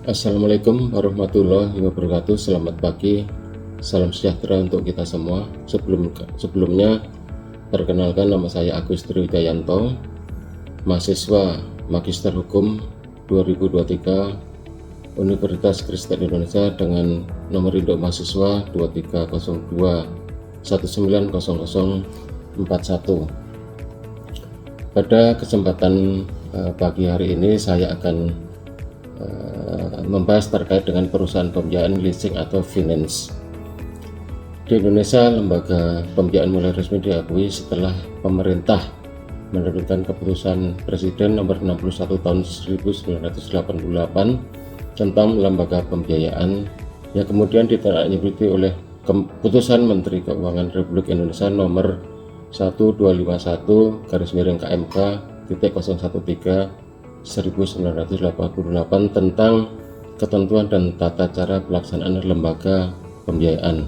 Assalamualaikum warahmatullahi wabarakatuh. Selamat pagi, salam sejahtera untuk kita semua. Sebelumnya, perkenalkan, nama saya Agus Triwijayanto, mahasiswa Magister Hukum 2023 Universitas Kristen Indonesia dengan nomor induk mahasiswa 2302190041. Pada kesempatan pagi hari ini saya akan membahas terkait dengan perusahaan pembiayaan, leasing atau finance. Di Indonesia, lembaga pembiayaan mulai resmi diakui setelah pemerintah menerbitkan keputusan Presiden nomor 61 tahun 1988 tentang lembaga pembiayaan yang kemudian ditindaklanjuti oleh keputusan Menteri Keuangan Republik Indonesia nomor 1251/KMK-013 tentang ketentuan dan tata cara pelaksanaan lembaga pembiayaan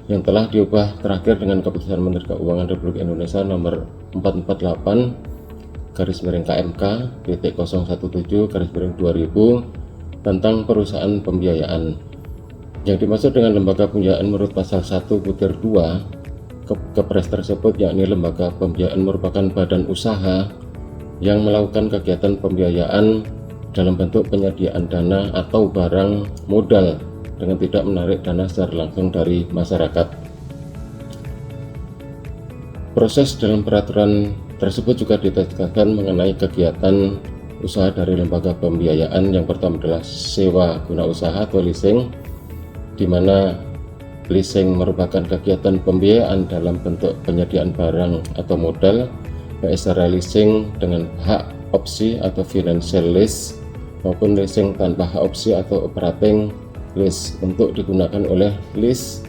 yang telah diubah terakhir dengan keputusan Menteri Keuangan Republik Indonesia nomor 448/KMK-017/2000 tentang perusahaan pembiayaan. Yang dimaksud dengan lembaga pembiayaan menurut pasal 1/2 Kepres tersebut yakni lembaga pembiayaan merupakan badan usaha yang melakukan kegiatan pembiayaan dalam bentuk penyediaan dana atau barang modal dengan tidak menarik dana secara langsung dari masyarakat. Proses dalam peraturan tersebut juga ditegaskan mengenai kegiatan usaha dari lembaga pembiayaan. Yang pertama adalah sewa guna usaha atau leasing, di mana leasing merupakan kegiatan pembiayaan dalam bentuk penyediaan barang atau modal, baik secara leasing dengan hak opsi atau financial lease maupun leasing tanpa hak opsi atau operating lease untuk digunakan oleh lease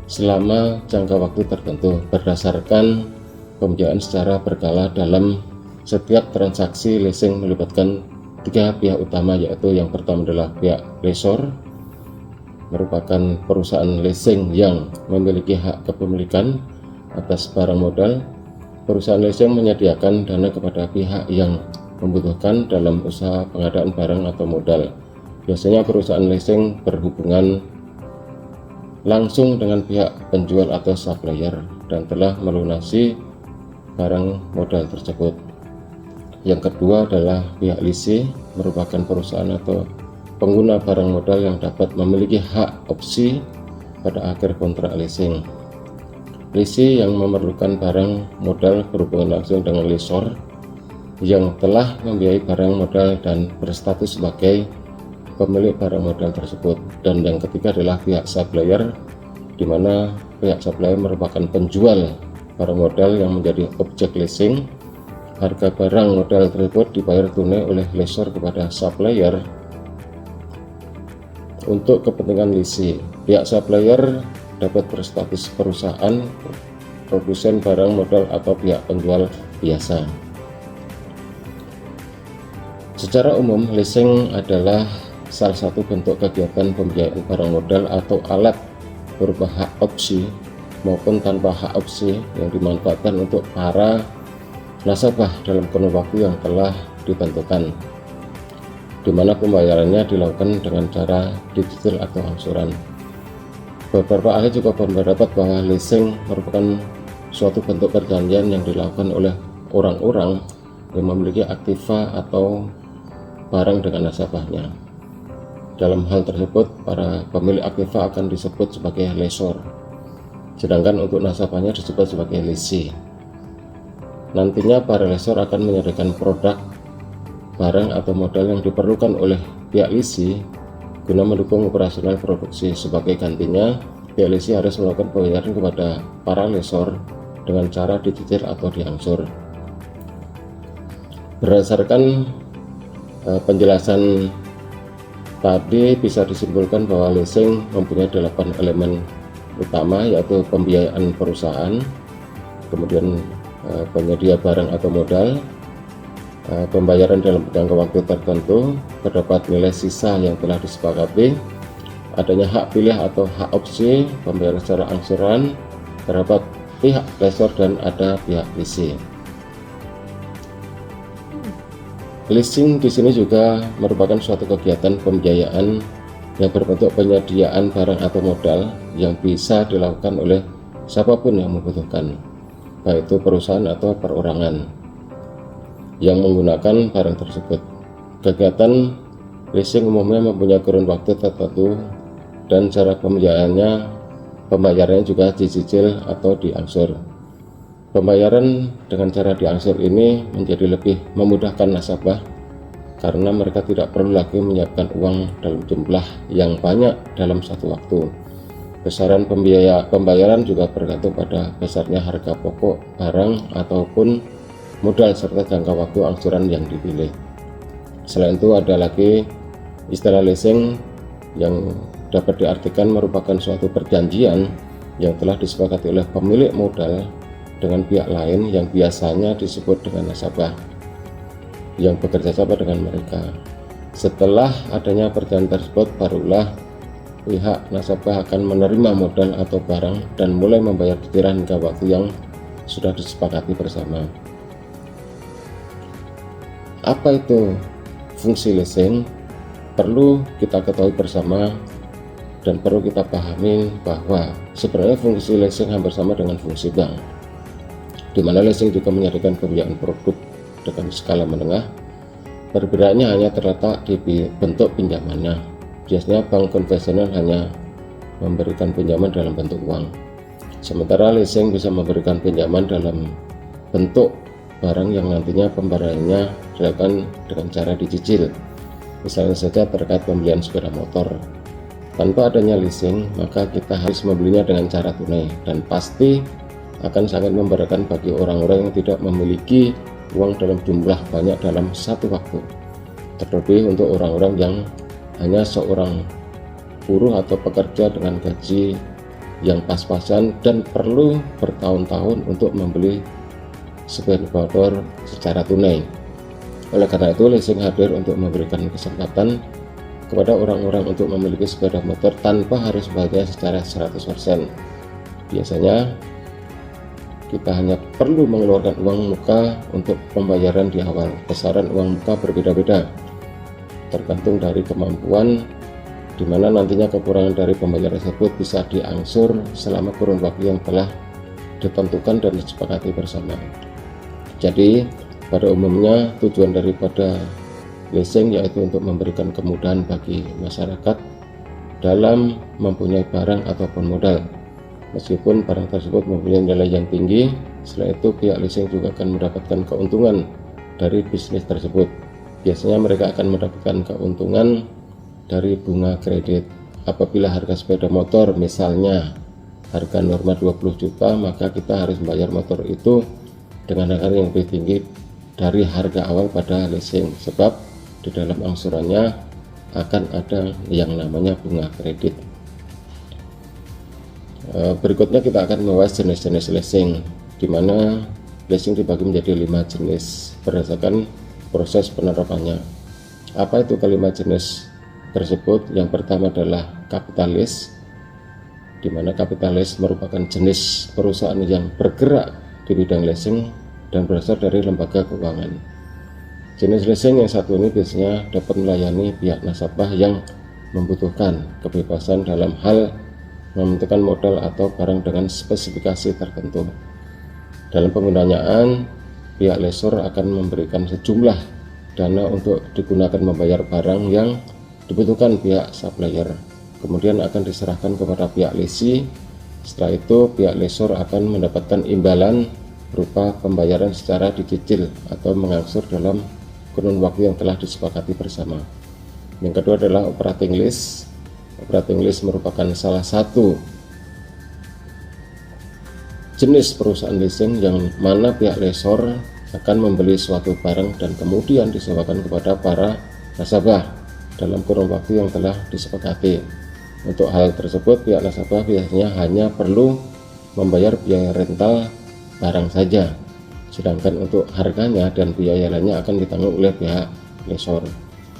selama jangka waktu tertentu berdasarkan pembiayaan secara berkala. Dalam setiap transaksi leasing melibatkan tiga pihak utama, yaitu yang pertama adalah pihak lessor, merupakan perusahaan leasing yang memiliki hak kepemilikan atas barang modal. Perusahaan leasing menyediakan dana kepada pihak yang membutuhkan dalam usaha pengadaan barang atau modal. Biasanya perusahaan leasing berhubungan langsung dengan pihak penjual atau supplier dan telah melunasi barang modal tersebut. Yang kedua adalah pihak leasing, merupakan perusahaan atau pengguna barang modal yang dapat memiliki hak opsi pada akhir kontrak leasing. Leasing yang memerlukan barang modal berhubungan langsung dengan lessor yang telah membiayai barang modal dan berstatus sebagai pemilik barang modal tersebut. Dan yang ketiga adalah pihak supplier, di mana pihak supplier merupakan penjual barang modal yang menjadi objek leasing. Harga barang modal tersebut dibayar tunai oleh lessor kepada supplier untuk kepentingan leasing. Pihak supplier dapat berstatus perusahaan, produsen barang modal atau pihak penjual biasa. Secara umum, leasing adalah salah satu bentuk kegiatan pembiayaan barang modal atau alat berupa hak opsi maupun tanpa hak opsi yang dimanfaatkan untuk para nasabah dalam kurun waktu yang telah ditentukan, di mana pembayarannya dilakukan dengan cara digital atau angsuran. Beberapa ahli juga berpendapat bahwa leasing merupakan suatu bentuk perjanjian yang dilakukan oleh orang-orang yang memiliki aktiva atau barang dengan nasabahnya. Dalam hal tersebut, para pemilik aktiva akan disebut sebagai lessor, sedangkan untuk nasabahnya disebut sebagai leasing. Nantinya para lessor akan menyediakan produk, barang atau modal yang diperlukan oleh pihak leasing guna mendukung operasional produksi. Sebagai gantinya, pihak leasing harus melakukan pembayaran kepada para lessor dengan cara dicicil atau diangsur. Berdasarkan penjelasan tadi, bisa disimpulkan bahwa leasing mempunyai 8 elemen utama, yaitu pembiayaan perusahaan, kemudian penyedia barang atau modal, pembayaran dalam jangka waktu tertentu, terdapat nilai sisa yang telah disepakati, adanya hak pilih atau hak opsi, pembayaran secara angsuran, terdapat pihak lessor dan ada pihak leasing. Leasing di sini juga merupakan suatu kegiatan pembiayaan yang berbentuk penyediaan barang atau modal yang bisa dilakukan oleh siapapun yang membutuhkan, baik itu perusahaan atau perorangan yang menggunakan barang tersebut. Kegiatan leasing umumnya mempunyai kurun waktu tertentu dan cara pembayarannya juga dicicil atau diangsur. Pembayaran dengan cara diangsur ini menjadi lebih memudahkan nasabah karena mereka tidak perlu lagi menyiapkan uang dalam jumlah yang banyak dalam satu waktu. Besaran pembayaran juga bergantung pada besarnya harga pokok barang ataupun modal serta jangka waktu angsuran yang dipilih. Selain itu ada lagi istilah leasing yang dapat diartikan merupakan suatu perjanjian yang telah disepakati oleh pemilik modal dengan pihak lain yang biasanya disebut dengan nasabah yang bekerja sama dengan mereka. Setelah adanya perjanjian tersebut, barulah pihak nasabah akan menerima modal atau barang dan mulai membayar cicilan hingga waktu yang sudah disepakati bersama. Apa itu fungsi leasing? Perlu kita ketahui bersama dan perlu kita pahami bahwa sebenarnya fungsi leasing hampir sama dengan fungsi bank, di mana leasing juga menyediakan pembiayaan produk dengan skala menengah. Perbedaannya hanya terletak di bentuk pinjamannya. Biasanya bank konvensional hanya memberikan pinjaman dalam bentuk uang, sementara leasing bisa memberikan pinjaman dalam bentuk barang yang nantinya pembayarannya dilakukan dengan cara dicicil. Misalnya saja terkait pembelian sepeda motor. Tanpa adanya leasing, maka kita harus membelinya dengan cara tunai, dan pasti akan sangat memberatkan bagi orang-orang yang tidak memiliki uang dalam jumlah banyak dalam satu waktu. Terlebih untuk orang-orang yang hanya seorang buruh atau pekerja dengan gaji yang pas-pasan dan perlu bertahun-tahun untuk membeli sepeda motor secara tunai. Oleh karena itu, leasing hadir untuk memberikan kesempatan kepada orang-orang untuk memiliki sepeda motor tanpa harus bayar secara 100%. Biasanya kita hanya perlu mengeluarkan uang muka untuk pembayaran di awal. Besaran uang muka berbeda-beda tergantung dari kemampuan, di mana nantinya kekurangan dari pembayaran tersebut bisa diangsur selama kurun waktu yang telah ditentukan dan disepakati bersama. Jadi pada umumnya tujuan daripada leasing yaitu untuk memberikan kemudahan bagi masyarakat dalam mempunyai barang ataupun modal. Meskipun barang tersebut mempunyai nilai yang tinggi, setelah itu pihak leasing juga akan mendapatkan keuntungan dari bisnis tersebut. Biasanya mereka akan mendapatkan keuntungan dari bunga kredit. Apabila harga sepeda motor misalnya harga normal 20 juta, maka kita harus membayar motor itu dengan harga yang lebih tinggi dari harga awal pada leasing, sebab di dalam angsurannya akan ada yang namanya bunga kredit. Berikutnya kita akan membahas jenis-jenis leasing, di mana leasing dibagi menjadi 5 jenis berdasarkan proses penerapannya. Apa itu kelima jenis tersebut? Yang pertama adalah kapitalis, di mana kapitalis merupakan jenis perusahaan yang bergerak di bidang leasing dan berasal dari lembaga keuangan. Jenis leasing yang satu ini biasanya dapat melayani pihak nasabah yang membutuhkan kebebasan dalam hal menentukan modal atau barang dengan spesifikasi tertentu. Dalam penggunaan, pihak lessor akan memberikan sejumlah dana untuk digunakan membayar barang yang dibutuhkan pihak supplier, kemudian akan diserahkan kepada pihak lessee. Setelah itu pihak lessor akan mendapatkan imbalan berupa pembayaran secara dicicil atau mengangsur dalam kurun waktu yang telah disepakati bersama. Yang kedua adalah operating lease. Operating lease merupakan salah satu jenis perusahaan leasing yang mana pihak lessor akan membeli suatu barang dan kemudian disewakan kepada para nasabah dalam kurun waktu yang telah disepakati. Untuk hal tersebut pihak nasabah biasanya hanya perlu membayar biaya rental barang saja, sedangkan untuk harganya dan biaya lainnya akan ditanggung oleh pihak lessor.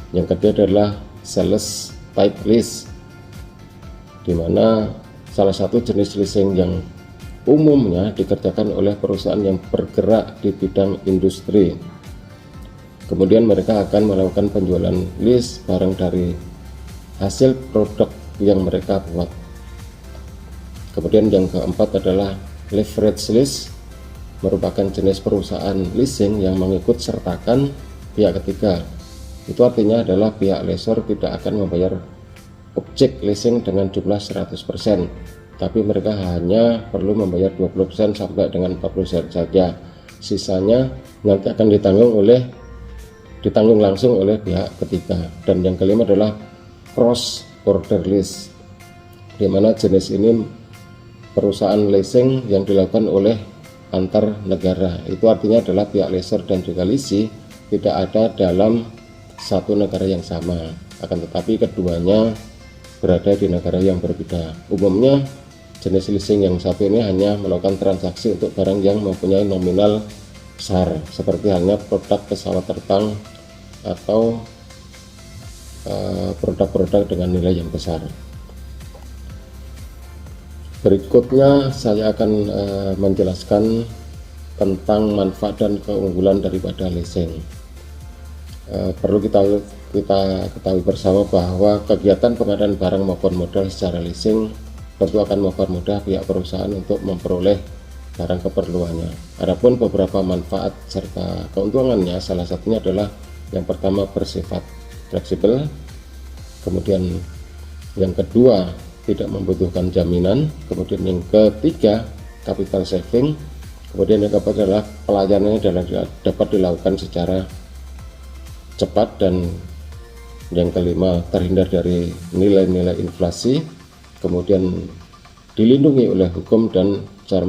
Yang kedua adalah sales type lease, di mana salah satu jenis leasing yang umumnya dikerjakan oleh perusahaan yang bergerak di bidang industri. Kemudian mereka akan melakukan penjualan list barang dari hasil produk yang mereka buat. Kemudian yang keempat adalah leverage lease, merupakan jenis perusahaan leasing yang mengikut sertakan pihak ketiga. Itu artinya adalah pihak lessor tidak akan membayar objek leasing dengan jumlah 100%, tapi mereka hanya perlu membayar 20% sampai dengan 40% saja. Sisanya nanti akan ditanggung langsung oleh pihak ketiga. Dan yang kelima adalah cross border lease, di mana jenis ini perusahaan leasing yang dilakukan oleh antar negara. Itu artinya adalah pihak lessor dan juga leasee tidak ada dalam satu negara yang sama, akan tetapi keduanya berada di negara yang berbeda. Umumnya jenis leasing yang satu ini hanya melakukan transaksi untuk barang yang mempunyai nominal besar, seperti halnya produk pesawat terbang atau produk-produk dengan nilai yang besar. Berikutnya saya akan menjelaskan tentang manfaat dan keunggulan daripada leasing. Perlu kita ketahui bersama bahwa kegiatan pengadaan barang maupun modal secara leasing tentu akan mempermudah pihak perusahaan untuk memperoleh barang keperluannya. Adapun beberapa manfaat serta keuntungannya, salah satunya adalah yang pertama bersifat fleksibel, kemudian yang kedua tidak membutuhkan jaminan, kemudian yang ketiga capital saving, kemudian yang keempat adalah pelayanannya dapat dilakukan secara cepat, dan yang kelima terhindar dari nilai-nilai inflasi, kemudian dilindungi oleh hukum, dan cara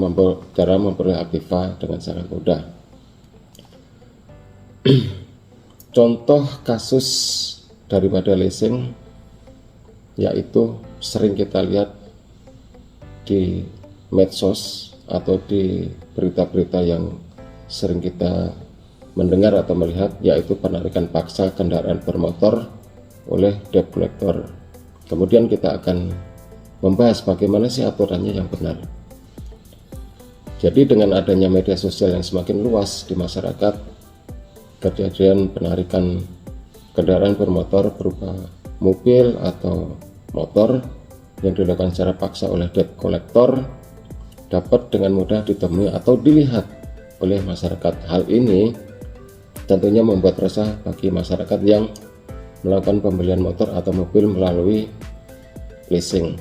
memperoleh aktiva dengan sangat mudah. Contoh kasus daripada leasing yaitu sering kita lihat di medsos atau di berita-berita yang sering kita mendengar atau melihat, yaitu penarikan paksa kendaraan bermotor oleh debt collector. Kemudian kita akan membahas bagaimana sih aturannya yang benar. Jadi dengan adanya media sosial yang semakin luas di masyarakat, kejadian penarikan kendaraan bermotor berupa mobil atau motor yang dilakukan secara paksa oleh debt collector dapat dengan mudah ditemui atau dilihat oleh masyarakat. Hal ini tentunya membuat resah bagi masyarakat yang melakukan pembelian motor atau mobil melalui leasing.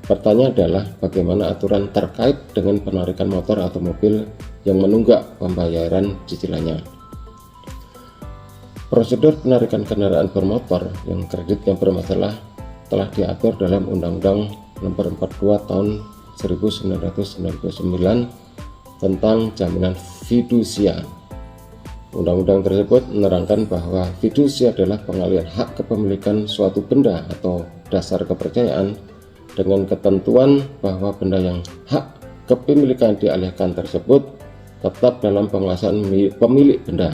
Pertanyaan adalah bagaimana aturan terkait dengan penarikan motor atau mobil yang menunggak pembayaran cicilannya. Prosedur penarikan kendaraan bermotor yang kreditnya bermasalah telah diatur dalam Undang-Undang Nomor 42 Tahun 1999 tentang jaminan fidusia. Undang-undang tersebut menerangkan bahwa fidusia adalah pengalihan hak kepemilikan suatu benda atau dasar kepercayaan dengan ketentuan bahwa benda yang hak kepemilikan dialihkan tersebut tetap dalam penguasaan pemilik benda.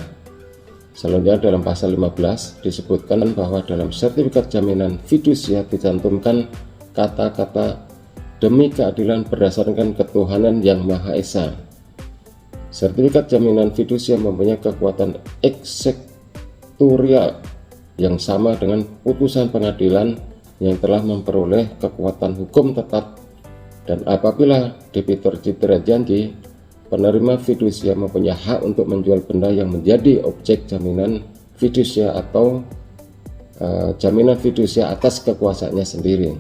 Selanjutnya dalam pasal 15 disebutkan bahwa dalam sertifikat jaminan fidusia dicantumkan kata-kata demi keadilan berdasarkan ketuhanan yang Maha Esa. Sertifikat jaminan fidusia mempunyai kekuatan eksektorial yang sama dengan putusan pengadilan yang telah memperoleh kekuatan hukum tetap, dan apabila debitur cedera janji, penerima fidusia mempunyai hak untuk menjual benda yang menjadi objek jaminan fidusia atau jaminan fidusia atas kekuasaannya sendiri.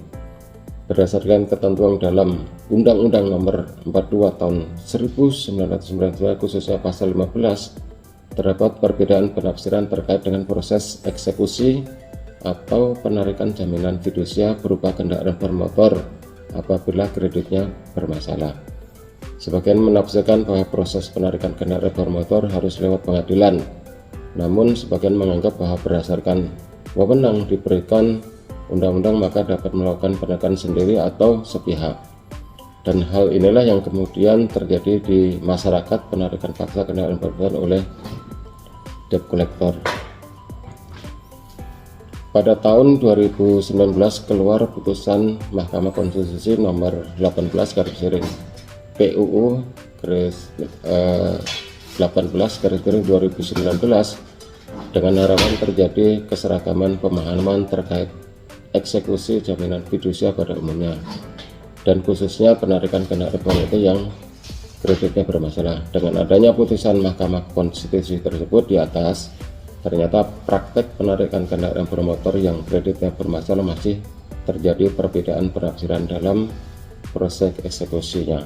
Berdasarkan ketentuan dalam Undang-Undang Nomor 42 Tahun 1999 khususnya pasal 15, terdapat perbedaan penafsiran terkait dengan proses eksekusi atau penarikan jaminan fidusia berupa kendaraan bermotor apabila kreditnya bermasalah. Sebagian menafsirkan bahwa proses penarikan kendaraan bermotor harus lewat pengadilan, namun sebagian menganggap bahwa berdasarkan wewenang diberikan undang-undang maka dapat melakukan penarikan sendiri atau sepihak. Dan hal inilah yang kemudian terjadi di masyarakat, penarikan paksa kendaraan bermotor oleh debt collector. Pada tahun 2019 keluar putusan Mahkamah Konstitusi nomor 18 PUU 18/2019 dengan harapan terjadi keseragaman pemahaman terkait eksekusi jaminan fidusia pada umumnya, dan khususnya penarikan kendaraan bermotor yang kreditnya bermasalah. Dengan adanya putusan Mahkamah Konstitusi tersebut di atas, ternyata praktek penarikan kendaraan bermotor yang kreditnya bermasalah masih terjadi perbedaan penafsiran dalam proses eksekusinya.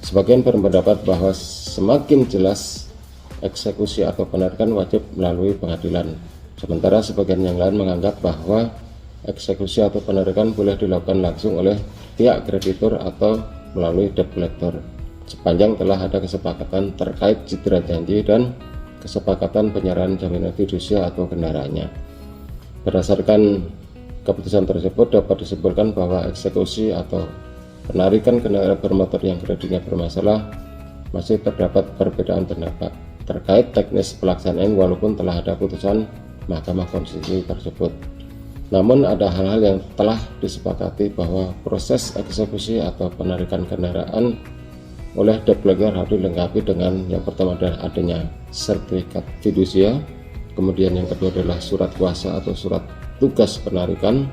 Sebagian berpendapat bahwa semakin jelas eksekusi atau penarikan wajib melalui pengadilan, sementara sebagian yang lain menganggap bahwa eksekusi atau penarikan boleh dilakukan langsung oleh pihak kreditur atau melalui debt collector, sepanjang telah ada kesepakatan terkait citra janji dan kesepakatan penyerahan jaminan fidusia atau kendaraannya. Berdasarkan keputusan tersebut dapat disimpulkan bahwa eksekusi atau penarikan kendaraan bermotor yang kreditnya bermasalah masih terdapat perbedaan pendapat terkait teknis pelaksanaan walaupun telah ada putusan Mahkamah Konstitusi tersebut. Namun ada hal-hal yang telah disepakati bahwa proses eksekusi atau penarikan kendaraan oleh debt collector harus dilengkapi dengan yang pertama adalah adanya sertifikat fidusia, kemudian yang kedua adalah surat kuasa atau surat tugas penarikan,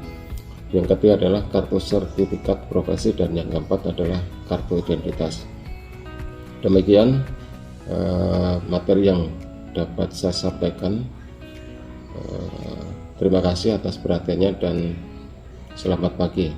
yang ketiga adalah kartu sertifikat profesi, dan yang keempat adalah kartu identitas. Demikian materi yang dapat saya sampaikan. Terima kasih atas perhatiannya dan selamat pagi.